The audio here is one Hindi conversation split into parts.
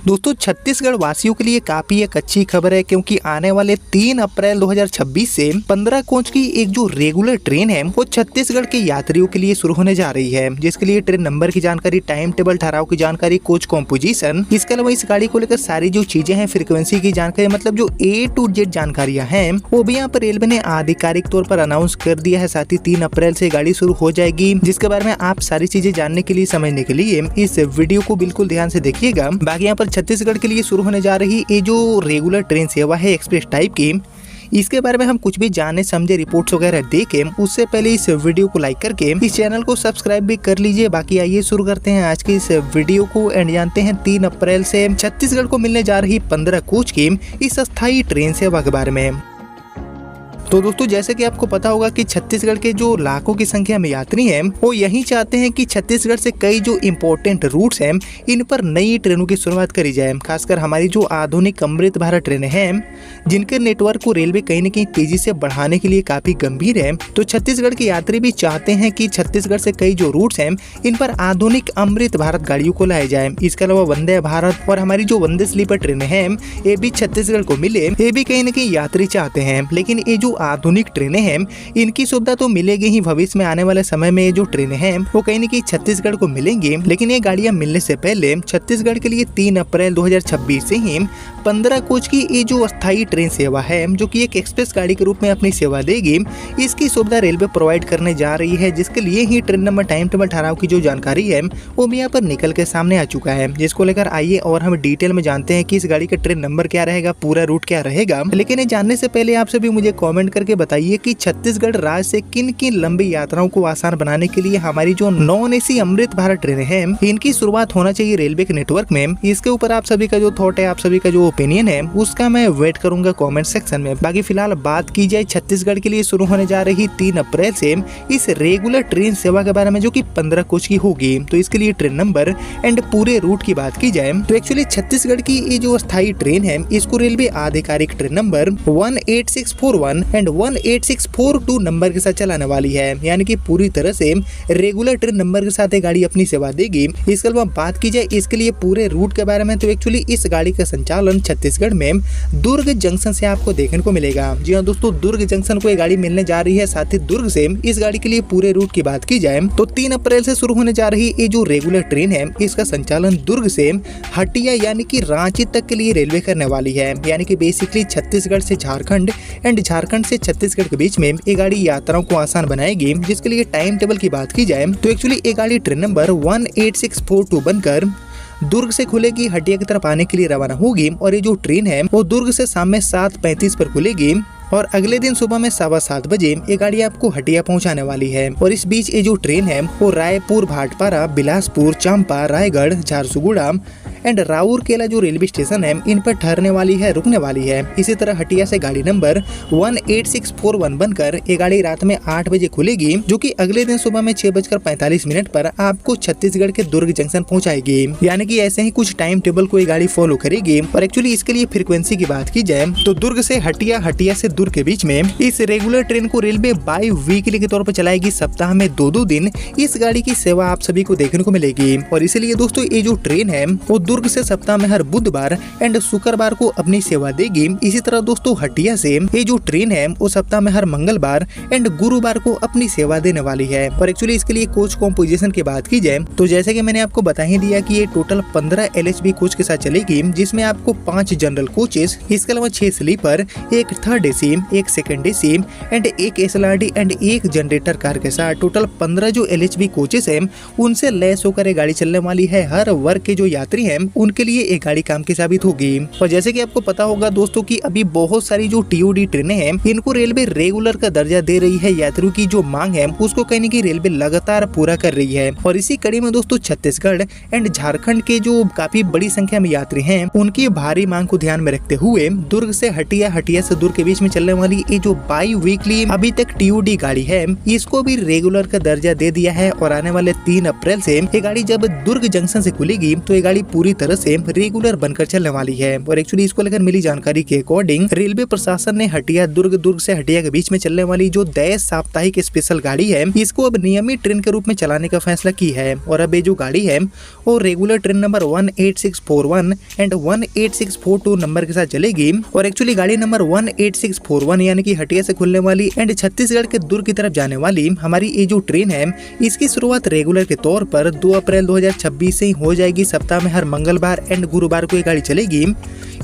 दोस्तों छत्तीसगढ़ वासियों के लिए काफी एक अच्छी खबर है, क्योंकि आने वाले 3 अप्रैल 2026 से 15 कोच की एक जो रेगुलर ट्रेन है वो छत्तीसगढ़ के यात्रियों के लिए शुरू होने जा रही है, जिसके लिए ट्रेन नंबर की जानकारी, टाइम टेबल, ठहराव की जानकारी, कोच कॉम्पोजिशन, इसके अलावा इस गाड़ी को लेकर सारी जो चीजें हैं, फ्रीक्वेंसी की जानकारी, मतलब जो A to Z जानकारियां हैं वो भी यहाँ पर रेलवे ने आधिकारिक तौर पर अनाउंस कर दिया है। साथ ही 3 अप्रैल से गाड़ी शुरू हो जाएगी, जिसके बारे में आप सारी चीजें जानने के लिए, समझने के लिए इस वीडियो को बिल्कुल ध्यान से देखिएगा। बाकी यहाँ पर छत्तीसगढ़ के लिए शुरू होने जा रही ये जो रेगुलर ट्रेन सेवा है एक्सप्रेस टाइप की, इसके बारे में हम कुछ भी जाने समझे, रिपोर्ट्स वगैरह देखें उससे पहले इस वीडियो को लाइक करके इस चैनल को सब्सक्राइब भी कर लीजिए। बाकी आइए शुरू करते हैं आज के इस वीडियो को एंड जानते हैं 3 अप्रैल से छत्तीसगढ़ को मिलने जा रही 15 कोच की इस अस्थायी ट्रेन सेवा के बारे में। तो दोस्तों जैसे कि आपको पता होगा कि छत्तीसगढ़ के जो लाखों की संख्या में यात्री हैं वो यही चाहते हैं कि छत्तीसगढ़ से कई जो इम्पोर्टेंट रूट्स हैं इन पर नई ट्रेनों की शुरुआत करी जाए। खासकर हमारी जो आधुनिक अमृत भारत ट्रेनें हैं, जिनके नेटवर्क को रेलवे कहीं न कहीं तेजी से बढ़ाने के लिए काफी गंभीर है। तो छत्तीसगढ़ के यात्री भी चाहते हैं कि छत्तीसगढ़ से कई जो रूट्स हैं इन पर आधुनिक अमृत भारत गाड़ियों को लाया जाए। इसके अलावा वंदे भारत और हमारी जो वंदे स्लीपर ट्रेनें हैं ये भी छत्तीसगढ़ को मिले, ये भी कहीं न कहीं यात्री चाहते हैं। लेकिन ये जो आधुनिक ट्रेनें हैं इनकी सुविधा तो मिलेगी ही, भविष्य में आने वाले समय में जो ट्रेनें हैं वो कहीं न कहीं छत्तीसगढ़ को मिलेंगी। लेकिन ये गाड़ियां मिलने से पहले छत्तीसगढ़ के लिए 3 अप्रैल 2026 से ही 15 कोच की ये जो अस्थायी ट्रेन सेवा है, जो कि एक एक्सप्रेस गाड़ी के रूप में अपनी सेवा देगी, इसकी सुविधा रेलवे प्रोवाइड करने जा रही है। जिसके लिए ही ट्रेन नंबर, टाइम टेबल, ठहराव की जो जानकारी है वो भी यहाँ पर निकल के सामने आ चुका है, जिसको लेकर आइए और हम डिटेल में जानते हैं कि इस गाड़ी का ट्रेन नंबर क्या रहेगा, पूरा रूट क्या रहेगा। लेकिन ये जानने से पहले आप सभी मुझे कॉमेंट करके बताइए कि छत्तीसगढ़ राज्य से किन किन लंबी यात्राओं को आसान बनाने के लिए हमारी जो नॉन एसी अमृत भारत ट्रेनें हैं इनकी शुरुआत होना चाहिए रेलवे के नेटवर्क में। इसके ऊपर आप सभी का जो थॉट है, आप सभी का जो ओपिनियन है, उसका मैं वेट करूंगा कमेंट सेक्शन में। बाकी फिलहाल बात की जाए छत्तीसगढ़ के लिए शुरू होने जा रही 3 अप्रैल से इस रेगुलर ट्रेन सेवा के बारे में, जो कि 15 कोच की होगी। तो इसके लिए ट्रेन नंबर एंड पूरे रूट की बात की जाए तो एक्चुअली छत्तीसगढ़ की ये जो अस्थायी ट्रेन है इसको रेलवे आधिकारिक ट्रेन नंबर 18641 एंड 18642 नंबर के साथ चलाने वाली है, यानी कि पूरी तरह से रेगुलर ट्रेन नंबर के साथ ये गाड़ी अपनी सेवा देगी। इसके अलावा बात की जाए इसके लिए पूरे रूट के बारे में तो एक्चुअली इस गाड़ी का संचालन छत्तीसगढ़ में दुर्ग जंक्शन से आपको देखने को मिलेगा। जी हाँ दोस्तों, दुर्ग जंक्शन को ये गाड़ी मिलने जा रही है। साथ ही दुर्ग से इस गाड़ी के लिए पूरे रूट की बात की जाए तो 3 अप्रैल से शुरू होने जा रही ये जो रेगुलर ट्रेन है इसका संचालन दुर्ग से हटिया यानी कि रांची तक के लिए रेलवे करने वाली है। यानी कि बेसिकली छत्तीसगढ़ से झारखंड एंड झारखंड से छत्तीसगढ़ के बीच में ये गाड़ी यात्राओं को आसान बनाएगी। जिसके लिए टाइम टेबल की बात की जाए तो एक्चुअली ये गाड़ी ट्रेन नंबर 18642 बनकर दुर्ग से खुलेगी, हटिया की तरफ आने के लिए रवाना होगी। और ये जो ट्रेन है वो दुर्ग से शाम में 7:35 पर खुलेगी और अगले दिन सुबह में 7:15 बजे ये गाड़ी आपको हटिया पहुंचाने वाली है। और इस बीच ये जो ट्रेन है वो रायपुर, भाटपारा, बिलासपुर, चंपा, रायगढ़, झारसुगुड़ा एंड राउरकेला जो रेलवे स्टेशन है इन पर ठहरने वाली है, रुकने वाली है। इसी तरह हटिया से गाड़ी नंबर 18641 बनकर ये गाड़ी रात में 8 बजे खुलेगी, जो कि अगले दिन सुबह में 6:45 पर आपको छत्तीसगढ़ के दुर्ग जंक्शन पहुंचाएगी। यानी कि ऐसे ही कुछ टाइम टेबल को ये गाड़ी फॉलो करेगी। और एक्चुअली इसके लिए फ्रीक्वेंसी की बात की जाए तो दुर्ग से हटिया, हटिया से दुर्ग के बीच में इस रेगुलर ट्रेन को रेलवे बाई वीकली के तौर पर चलाएगी। सप्ताह में 2 दिन इस गाड़ी की सेवा आप सभी को देखने को मिलेगी। और इसीलिए दोस्तों ये जो ट्रेन है वो दुर्ग से सप्ताह में हर बुधवार एंड शुक्रवार को अपनी सेवा देगी। इसी तरह दोस्तों हटिया से ये जो ट्रेन है वो सप्ताह में हर मंगलवार एंड गुरुवार को अपनी सेवा देने वाली है। और एक्चुअली इसके लिए कोच कॉम्पोजिशन की बात की जाए तो जैसे कि मैंने आपको बता ही दिया कि ये टोटल 15 LHB कोच के साथ चलेगी, जिसमें आपको 5 जनरल कोचेस, इसके अलावा 6 sleeper, 1 third AC, 1 second AC and 1 SLRD and 1 generator car के साथ टोटल 15 जो LHB कोचेस हैं उनसे लैस होकर ये गाड़ी चलने वाली है। हर वर्ग के जो यात्री हैं उनके लिए एक गाड़ी काम की साबित होगी। और जैसे कि आपको पता होगा दोस्तों कि अभी बहुत सारी जो TOD ट्रेनें हैं इनको रेलवे रेगुलर का दर्जा दे रही है। यात्रियों की जो मांग है उसको कहीं न कहीं रेलवे लगातार पूरा कर रही है। और इसी कड़ी में दोस्तों छत्तीसगढ़ एंड झारखंड के जो काफी बड़ी संख्या में यात्री हैं उनकी भारी मांग को ध्यान में रखते हुए दुर्ग से हटिया, हटिया से दुर्ग के बीच में चलने वाली ये जो बाई वीकली अभी तक TOD गाड़ी है इसको भी रेगुलर का दर्जा दे दिया है। और आने वाले 3 अप्रैल से ये गाड़ी जब दुर्ग जंक्शन से खुलेगी तो ये गाड़ी पूरी पूरी तरह से रेगुलर बनकर चलने वाली है। और एक्चुअली इसको लेकर मिली जानकारी के अकॉर्डिंग रेलवे प्रशासन ने हटिया दुर्ग से हटिया के बीच में चलने वाली जो 10 साप्ताहिक स्पेशल गाड़ी है इसको अब नियमित ट्रेन के रूप में चलाने का फैसला की है। और अब ये जो गाड़ी है वो regular train number 18641 and 18642 number के साथ चलेगी। और एक्चुअली गाड़ी नंबर 18641 यानी कि हटिया से खुलने वाली एंड छत्तीसगढ़ के दुर्ग की तरफ जाने वाली हमारी ये जो ट्रेन है इसकी शुरुआत रेगुलर के तौर पर 2 अप्रैल 2026 से ही हो जाएगी। सप्ताह में हर मंगलवार एंड गुरुवार को ये गाड़ी चलेगी।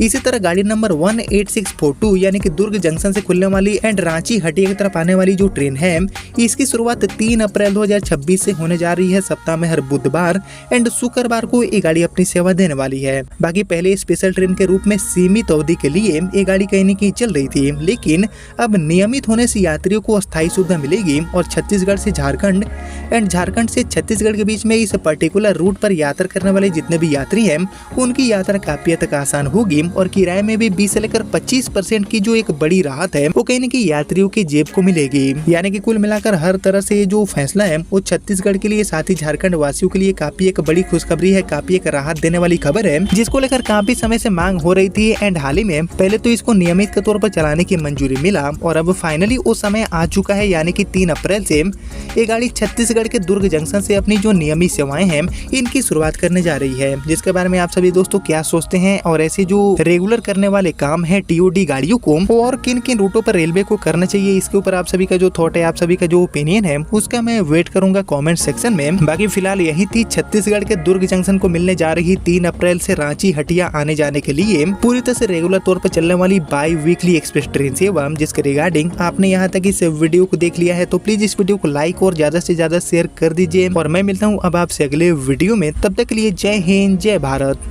इसी तरह गाड़ी नंबर 18642 यानी कि दुर्ग जंक्शन से खुलने वाली एंड रांची हटिया की तरफ आने वाली जो ट्रेन है इसकी शुरुआत 3 अप्रैल 2026 से होने जा रही है। सप्ताह में हर बुधवार एंड शुक्रवार को ये गाड़ी अपनी सेवा देने वाली है। बाकी पहले स्पेशल ट्रेन के रूप में सीमित अवधि के लिए ये गाड़ी कहीं न कहीं चल रही थी, लेकिन अब नियमित होने से यात्रियों को अस्थायी सुविधा मिलेगी और छत्तीसगढ़ से झारखंड एंड झारखंड से छत्तीसगढ़ के बीच में इस पर्टिकुलर रूट पर यात्रा करने वाले जितने भी यात्री हैं उनकी यात्रा काफी हद तक आसान होगी। और किराए में भी 20 से लेकर 25% की जो एक बड़ी राहत है वो कहीं न कहीं यात्रियों की जेब को मिलेगी। यानी कि कुल मिलाकर हर तरह से जो फैसला है वो छत्तीसगढ़ के लिए साथ ही झारखंड वासियों के लिए काफी एक बड़ी खुशखबरी है, काफी एक राहत देने वाली खबर है जिसको लेकर काफी समय से मांग हो रही थी। एंड हाल ही में पहले तो इसको नियमित के तौर पर चलाने की मंजूरी मिला और अब फाइनली वो समय आ चुका है, यानी कि 3 अप्रैल से ये गाड़ी छत्तीसगढ़ के दुर्ग जंक्शन से अपनी जो नियमित सेवाएं हैं इनकी शुरुआत करने जा रही है। जिसके बारे में आप सभी दोस्तों क्या सोचते हैं और ऐसे जो रेगुलर करने वाले काम है टीओडी गाड़ियों को और किन किन रूटों पर रेलवे को करना चाहिए, इसके ऊपर आप सभी का जो थॉट है, आप सभी का जो ओपिनियन है उसका मैं वेट करूंगा कमेंट सेक्शन में। बाकी फिलहाल यही थी छत्तीसगढ़ के दुर्ग जंक्शन को मिलने जा रही 3 अप्रैल से रांची हटिया आने जाने के लिए पूरी तरह से रेगुलर तौर पर चलने वाली बाई वीकली एक्सप्रेस ट्रेन सेवा, जिसके रिगार्डिंग आपने यहाँ तक इस वीडियो को देख लिया है तो प्लीज इस वीडियो को लाइक और ज्यादा से ज्यादा शेयर कर दीजिए। और मैं मिलता हूँ अब आपसे अगले वीडियो में, तब तक के लिए जय हिंद जय भारत।